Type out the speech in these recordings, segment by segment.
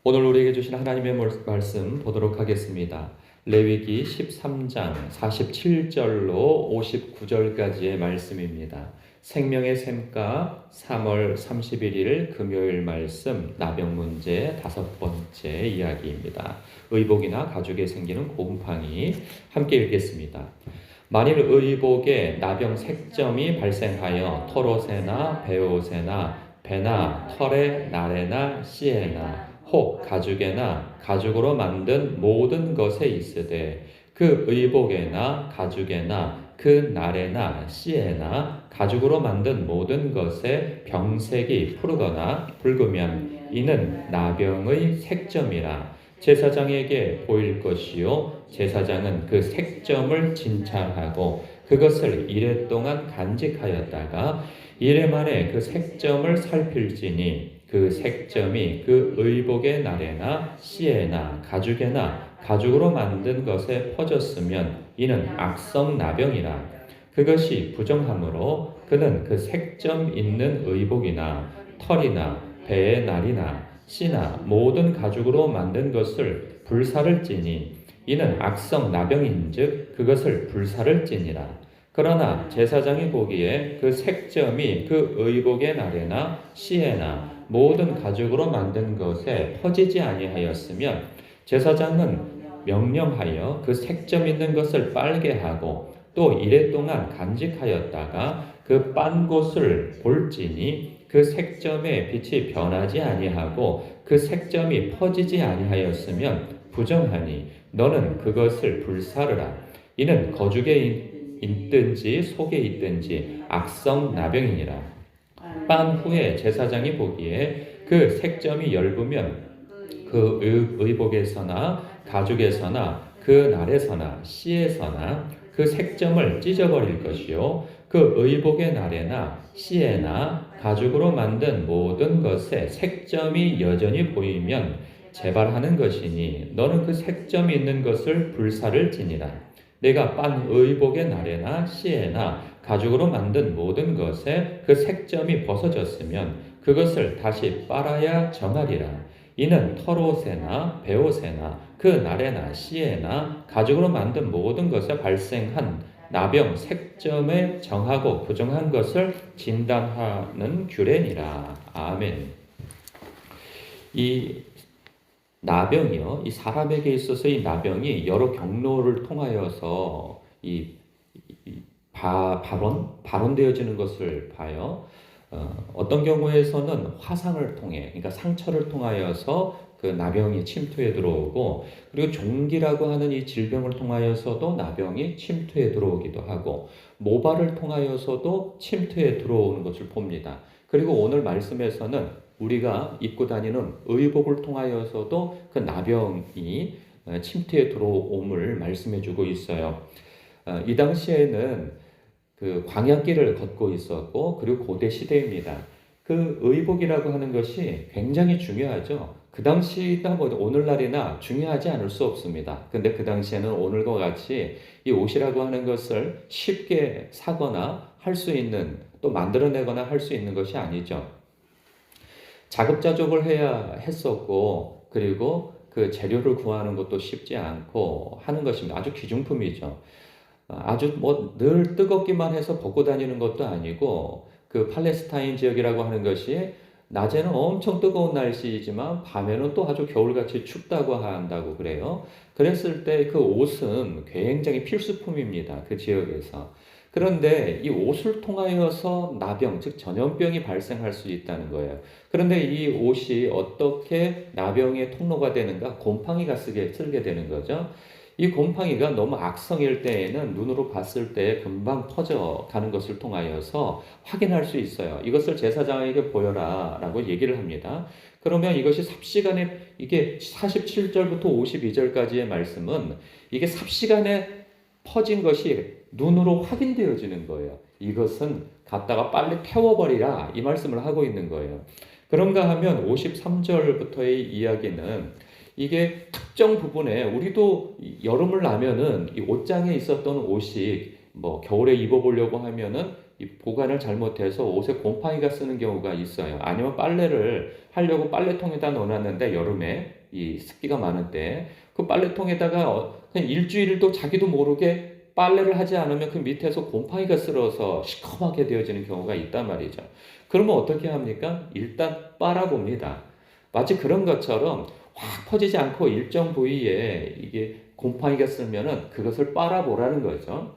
오늘 우리에게 주신 하나님의 말씀 보도록 하겠습니다. 레위기 13장 47절로 59절까지의 말씀입니다. 생명의 샘가 3월 31일 금요일 말씀 나병 문제 5번째 이야기입니다. 의복이나 가죽에 생기는 곰팡이 함께 읽겠습니다. 만일 의복에 나병 색점이 발생하여 털옷에나 베옷에나 배나 털에 나래나 씨에나 혹 가죽에나 가죽으로 만든 모든 것에 있으되 그 의복에나 가죽에나 그 나래나 씨에나 가죽으로 만든 모든 것에 병색이 푸르거나 붉으면 이는 나병의 색점이라 제사장에게 보일 것이요 제사장은 그 색점을 진찰하고 그것을 이레 동안 간직하였다가 이레 만에 그 색점을 살필지니 그 색점이 그 의복의 나래나 씨에나 가죽에나 가죽으로 만든 것에 퍼졌으면 이는 악성 나병이라. 그것이 부정하므로 그는 그 색점 있는 의복이나 털이나 배의 날이나 씨나 모든 가죽으로 만든 것을 불사를 찌니 이는 악성 나병인즉 그것을 불사를 찌니라. 그러나 제사장이 보기에 그 색점이 그 의복의 나래나 씨에나 모든 가죽으로 만든 것에 퍼지지 아니하였으면 제사장은 명령하여 그 색점 있는 것을 빨게 하고 또 이레 동안 간직하였다가 그 빤 곳을 볼지니 그 색점의 빛이 변하지 아니하고 그 색점이 퍼지지 아니하였으면 부정하니 너는 그것을 불사르라. 이는 거죽에 있든지 속에 있든지 악성 나병이니라. 빤 후에 제사장이 보기에 그 색점이 엷으면 그 의복에서나 가죽에서나 그 날에서나 씨에서나 그 색점을 찢어버릴 것이요 그 의복의 날에나 씨에나 가죽으로 만든 모든 것에 색점이 여전히 보이면 재발하는 것이니 너는 그 색점이 있는 것을 불사를 지니라. 내가 빤 의복의 날에나 씨에나 가죽으로 만든 모든 것에 그 색점이 벗어졌으면 그것을 다시 빨아야 정하리라. 이는 털옷에나 베옷에나 그 날에나 씨에나 가죽으로 만든 모든 것에 발생한 나병 색점에 정하고 부정한 것을 진단하는 규례니라. 아멘. 이 나병이요. 이 사람에게 있어서 이 나병이 여러 경로를 통하여서 발원되어지는 것을 봐요. 어떤 경우에서는 화상을 통해, 그러니까 상처를 통하여서 그 나병이 침투해 들어오고, 그리고 종기라고 하는 이 질병을 통하여서도 나병이 침투해 들어오기도 하고, 모발을 통하여서도 침투해 들어오는 것을 봅니다. 그리고 오늘 말씀에서는 우리가 입고 다니는 의복을 통하여서도 그 나병이 침투해 들어옴을 말씀해 주고 있어요. 이 당시에는 그 광야길을 걷고 있었고, 그리고 고대 시대입니다. 그 의복이라고 하는 것이 굉장히 중요하죠. 그 당시나 뭐 오늘날이나 중요하지 않을 수 없습니다. 근데 그 당시에는 오늘과 같이 이 옷이라고 하는 것을 쉽게 사거나 할 수 있는, 또 만들어내거나 할 수 있는 것이 아니죠. 자급자족을 해야 했었고, 그리고 그 재료를 구하는 것도 쉽지 않고 하는 것입니다. 아주 귀중품이죠. 아주 뭐 늘 뜨겁기만 해서 벗고 다니는 것도 아니고, 그 팔레스타인 지역이라고 하는 것이 낮에는 엄청 뜨거운 날씨이지만 밤에는 또 아주 겨울같이 춥다고 한다고 그래요. 그랬을 때 그 옷은 굉장히 필수품입니다. 그 지역에서. 그런데 이 옷을 통하여서 나병, 즉 전염병이 발생할 수 있다는 거예요. 그런데 이 옷이 어떻게 나병의 통로가 되는가? 곰팡이가 쓸게 되는 거죠. 이 곰팡이가 너무 악성일 때에는 눈으로 봤을 때 금방 퍼져가는 것을 통하여서 확인할 수 있어요. 이것을 제사장에게 보여라 라고 얘기를 합니다. 그러면 이것이 삽시간에, 이게 47절부터 52절까지의 말씀은 이게 삽시간에 퍼진 것이 눈으로 확인되어지는 거예요. 이것은 갖다가 빨리 태워버리라, 이 말씀을 하고 있는 거예요. 그런가 하면 53절부터의 이야기는 이게 특정 부분에, 우리도 여름을 나면은 이 옷장에 있었던 옷이 뭐 겨울에 입어보려고 하면은 이 보관을 잘못해서 옷에 곰팡이가 쓰는 경우가 있어요. 아니면 빨래를 하려고 빨래통에다 넣어놨는데 여름에 이 습기가 많을 때 그 빨래통에다가 그냥 일주일도 자기도 모르게 빨래를 하지 않으면 그 밑에서 곰팡이가 쓸어서 시커멓게 되어지는 경우가 있단 말이죠. 그러면 어떻게 합니까? 일단 빨아봅니다. 마치 그런 것처럼 확 퍼지지 않고 일정 부위에 이게 곰팡이가 쓰면은 그것을 빨아보라는 거죠.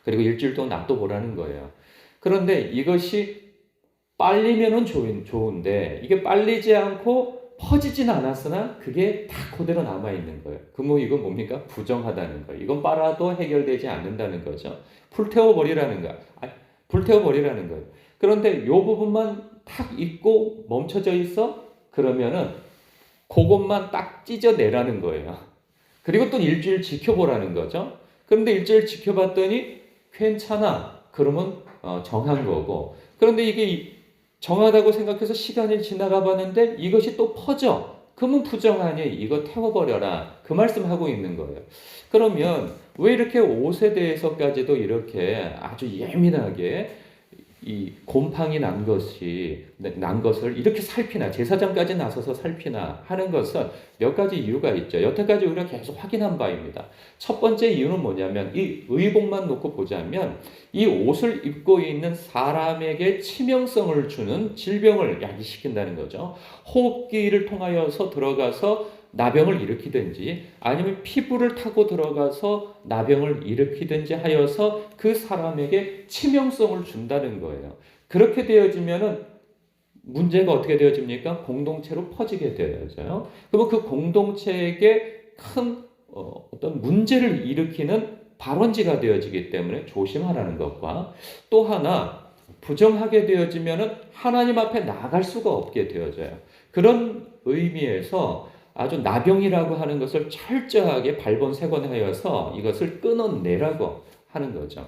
그리고 일주일 동안 놔둬보라는 거예요. 그런데 이것이 빨리면은 좋은데 이게 빨리지 않고 퍼지진 않았으나 그게 다 그대로 남아있는 거예요. 이건 뭡니까? 부정하다는 거예요. 이건 빨아도 해결되지 않는다는 거죠. 불태워버리라는 거야. 불태워버리라는 거예요. 그런데 요 부분만 탁 있고 멈춰져 있어? 그러면은 그것만 딱 찢어내라는 거예요. 그리고 또 일주일 지켜보라는 거죠. 그런데 일주일 지켜봤더니 괜찮아. 그러면 정한 거고. 그런데 이게 정하다고 생각해서 시간이 지나가 봤는데 이것이 또 퍼져. 그러면 부정하니 이거 태워버려라. 그 말씀하고 있는 거예요. 그러면 왜 이렇게 옷에 대해서까지도 이렇게 아주 예민하게 이 곰팡이 난 것을 이렇게 살피나 제사장까지 나서서 살피나 하는 것은 몇 가지 이유가 있죠. 여태까지 우리가 계속 확인한 바입니다. 첫 번째 이유는 뭐냐면 이 의복만 놓고 보자면 이 옷을 입고 있는 사람에게 치명성을 주는 질병을 야기시킨다는 거죠. 호흡기를 통하여서 들어가서 나병을 일으키든지 아니면 피부를 타고 들어가서 나병을 일으키든지 하여서 그 사람에게 치명성을 준다는 거예요. 그렇게 되어지면은 문제가 어떻게 되어집니까? 공동체로 퍼지게 되어져요. 그러면 그 공동체에게 큰 어떤 문제를 일으키는 발원지가 되어지기 때문에 조심하라는 것과 또 하나 부정하게 되어지면은 하나님 앞에 나갈 수가 없게 되어져요. 그런 의미에서 아주 나병이라고 하는 것을 철저하게 발본색원하여서 이것을 끊어내라고 하는 거죠.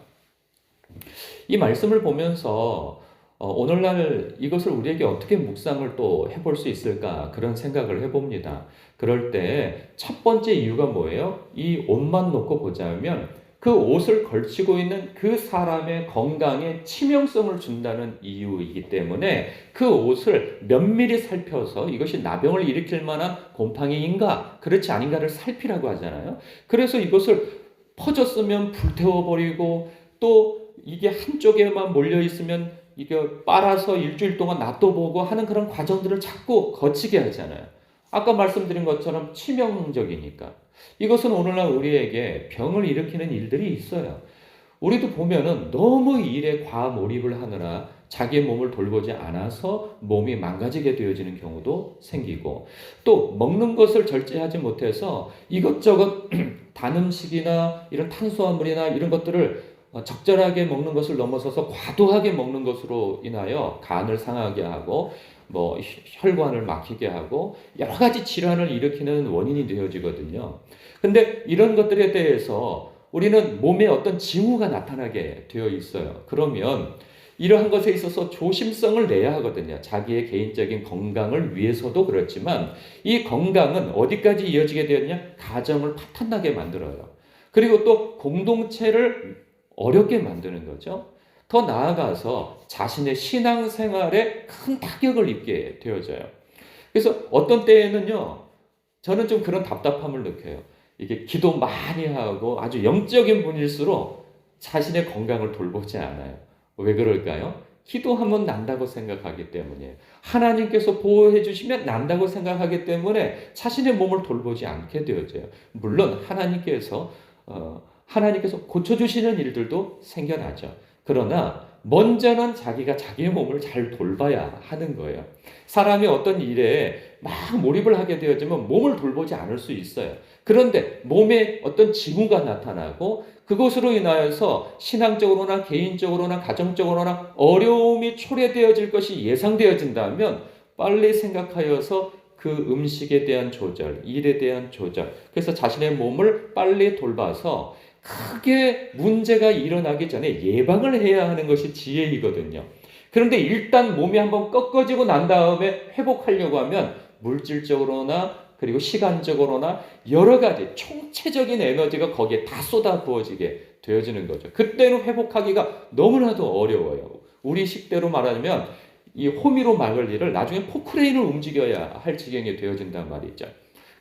이 말씀을 보면서 오늘날 이것을 우리에게 어떻게 묵상을 또 해볼 수 있을까 그런 생각을 해봅니다. 그럴 때 첫 번째 이유가 뭐예요? 이 옷만 놓고 보자면 그 옷을 걸치고 있는 그 사람의 건강에 치명성을 준다는 이유이기 때문에 그 옷을 면밀히 살펴서 이것이 나병을 일으킬 만한 곰팡이인가 그렇지 아닌가를 살피라고 하잖아요. 그래서 이것을 퍼졌으면 불태워버리고 또 이게 한쪽에만 몰려있으면 이게 빨아서 일주일 동안 놔둬보고 하는 그런 과정들을 자꾸 거치게 하잖아요. 아까 말씀드린 것처럼 치명적이니까. 이것은 오늘날 우리에게 병을 일으키는 일들이 있어요. 우리도 보면은 너무 일에 과몰입을 하느라 자기의 몸을 돌보지 않아서 몸이 망가지게 되어지는 경우도 생기고 또 먹는 것을 절제하지 못해서 이것저것 단 음식이나 이런 탄수화물이나 이런 것들을 적절하게 먹는 것을 넘어서서 과도하게 먹는 것으로 인하여 간을 상하게 하고 혈관을 막히게 하고 여러 가지 질환을 일으키는 원인이 되어지거든요. 근데 이런 것들에 대해서 우리는 몸에 어떤 징후가 나타나게 되어 있어요. 그러면 이러한 것에 있어서 조심성을 내야 하거든요. 자기의 개인적인 건강을 위해서도 그렇지만 이 건강은 어디까지 이어지게 되었냐? 가정을 파탄나게 만들어요. 그리고 또 공동체를 어렵게 만드는 거죠. 더 나아가서 자신의 신앙생활에 큰 타격을 입게 되어져요. 그래서 어떤 때에는요, 저는 좀 그런 답답함을 느껴요. 이게 기도 많이 하고 아주 영적인 분일수록 자신의 건강을 돌보지 않아요. 왜 그럴까요? 기도하면 난다고 생각하기 때문이에요. 하나님께서 보호해 주시면 난다고 생각하기 때문에 자신의 몸을 돌보지 않게 되어져요. 물론 하나님께서 고쳐주시는 일들도 생겨나죠. 그러나 먼저는 자기가 자기의 몸을 잘 돌봐야 하는 거예요. 사람이 어떤 일에 막 몰입을 하게 되어지면 몸을 돌보지 않을 수 있어요. 그런데 몸에 어떤 징후가 나타나고 그것으로 인하여서 신앙적으로나 개인적으로나 가정적으로나 어려움이 초래되어질 것이 예상되어진다면 빨리 생각하여서 그 음식에 대한 조절, 일에 대한 조절, 그래서 자신의 몸을 빨리 돌봐서 크게 문제가 일어나기 전에 예방을 해야 하는 것이 지혜이거든요. 그런데 일단 몸이 한번 꺾어지고 난 다음에 회복하려고 하면 물질적으로나 그리고 시간적으로나 여러 가지 총체적인 에너지가 거기에 다 쏟아 부어지게 되어지는 거죠. 그때는 회복하기가 너무나도 어려워요. 우리 식대로 말하면 이 호미로 막을 일을 나중에 포크레인을 움직여야 할 지경이 되어진단 말이죠.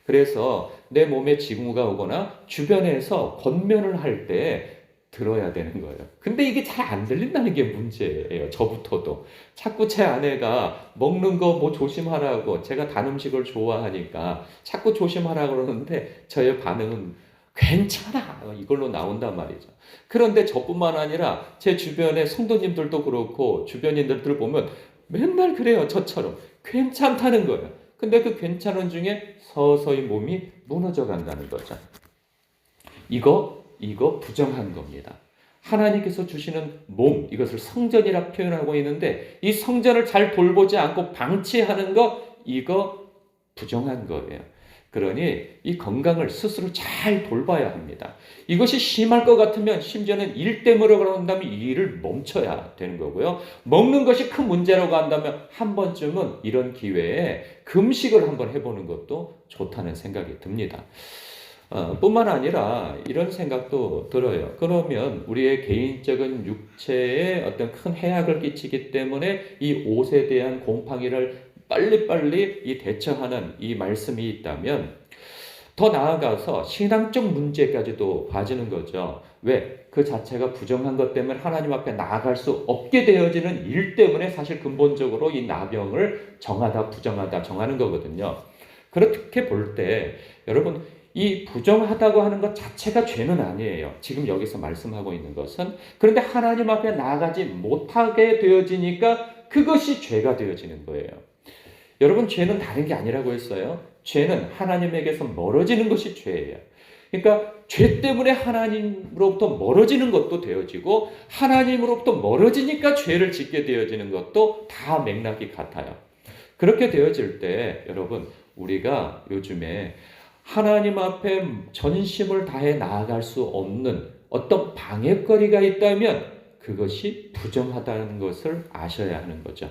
그래서 내 몸에 징후가 오거나 주변에서 권면을 할 때 들어야 되는 거예요. 근데 이게 잘 안 들린다는 게 문제예요. 저부터도. 자꾸 제 아내가 먹는 거 뭐 조심하라고, 제가 단 음식을 좋아하니까 자꾸 조심하라고 그러는데 저의 반응은 괜찮아, 이걸로 나온단 말이죠. 그런데 저뿐만 아니라 제 주변의 성도님들도 그렇고 주변인들을 보면 맨날 그래요. 저처럼 괜찮다는 거예요. 근데 그 괜찮은 중에 서서히 몸이 무너져 간다는 거죠. 이거 부정한 겁니다. 하나님께서 주시는 몸, 이것을 성전이라 표현하고 있는데 이 성전을 잘 돌보지 않고 방치하는 거, 이거 부정한 거예요. 그러니 이 건강을 스스로 잘 돌봐야 합니다. 이것이 심할 것 같으면 심지어는 일 때문에 그런다면 이 일을 멈춰야 되는 거고요. 먹는 것이 큰 문제라고 한다면 한 번쯤은 이런 기회에 금식을 한번 해보는 것도 좋다는 생각이 듭니다. 뿐만 아니라 이런 생각도 들어요. 그러면 우리의 개인적인 육체에 어떤 큰 해악을 끼치기 때문에 이 옷에 대한 곰팡이를 빨리빨리 이 대처하는 이 말씀이 있다면 더 나아가서 신앙적 문제까지도 봐지는 거죠. 왜? 그 자체가 부정한 것 때문에 하나님 앞에 나아갈 수 없게 되어지는 일 때문에 사실 근본적으로 이 나병을 정하다 부정하다 정하는 거거든요. 그렇게 볼 때 여러분 이 부정하다고 하는 것 자체가 죄는 아니에요. 지금 여기서 말씀하고 있는 것은. 그런데 하나님 앞에 나아가지 못하게 되어지니까 그것이 죄가 되어지는 거예요. 여러분 죄는 다른 게 아니라고 했어요. 죄는 하나님에게서 멀어지는 것이 죄예요. 그러니까 죄 때문에 하나님으로부터 멀어지는 것도 되어지고 하나님으로부터 멀어지니까 죄를 짓게 되어지는 것도 다 맥락이 같아요. 그렇게 되어질 때 여러분 우리가 요즘에 하나님 앞에 전심을 다해 나아갈 수 없는 어떤 방해거리가 있다면 그것이 부정하다는 것을 아셔야 하는 거죠.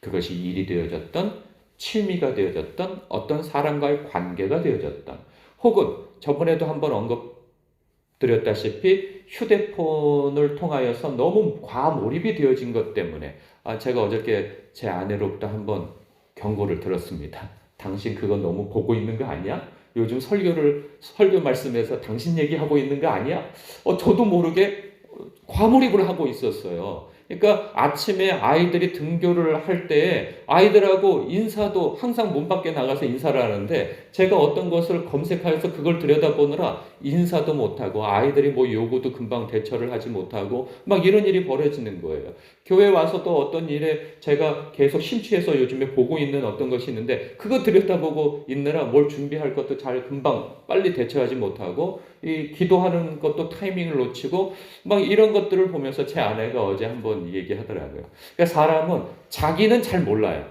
그것이 일이 되어졌던 취미가 되어졌던 어떤 사람과의 관계가 되어졌던 혹은 저번에도 한번 언급드렸다시피 휴대폰을 통하여서 너무 과몰입이 되어진 것 때문에 제가 어저께 제 아내로부터 한번 경고를 들었습니다. 당신 그거 너무 보고 있는 거 아니야? 요즘 설교 말씀에서 당신 얘기하고 있는 거 아니야? 저도 모르게 과몰입을 하고 있었어요. 그러니까 아침에 아이들이 등교를 할 때 아이들하고 인사도 항상 문 밖에 나가서 인사를 하는데 제가 어떤 것을 검색하여서 그걸 들여다보느라 인사도 못하고 아이들이 뭐 요구도 금방 대처를 하지 못하고 막 이런 일이 벌어지는 거예요. 교회 와서도 어떤 일에 제가 계속 심취해서 요즘에 보고 있는 어떤 것이 있는데 그거 들여다보고 있느라 뭘 준비할 것도 잘 금방 빨리 대처하지 못하고 이 기도하는 것도 타이밍을 놓치고 막 이런 것들을 보면서 제 아내가 어제 한번 얘기하더라고요. 그러니까 사람은 자기는 잘 몰라요.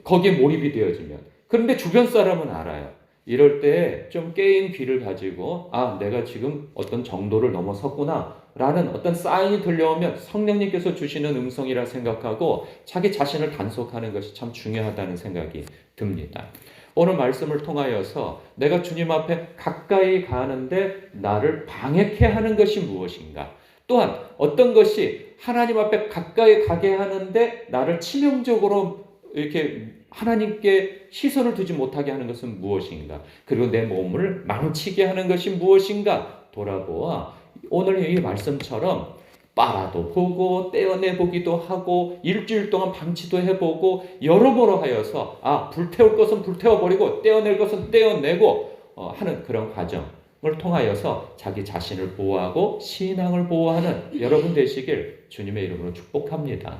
거기에 몰입이 되어지면. 그런데 주변 사람은 알아요. 이럴 때 좀 깨인 귀를 가지고 내가 지금 어떤 정도를 넘어섰구나 라는 어떤 사인이 들려오면 성령님께서 주시는 음성이라 생각하고 자기 자신을 단속하는 것이 참 중요하다는 생각이 듭니다. 오늘 말씀을 통하여서 내가 주님 앞에 가까이 가는데 나를 방해케 하는 것이 무엇인가? 또한 어떤 것이 하나님 앞에 가까이 가게 하는데 나를 치명적으로 이렇게 하나님께 시선을 두지 못하게 하는 것은 무엇인가? 그리고 내 몸을 망치게 하는 것이 무엇인가? 돌아보아 오늘 이 말씀처럼 빨아도 보고 떼어내보기도 하고 일주일 동안 방치도 해보고 여러모로 하여서 불태울 것은 불태워버리고 떼어낼 것은 떼어내고 하는 그런 과정을 통하여서 자기 자신을 보호하고 신앙을 보호하는 여러분 되시길 주님의 이름으로 축복합니다.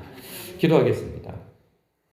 기도하겠습니다.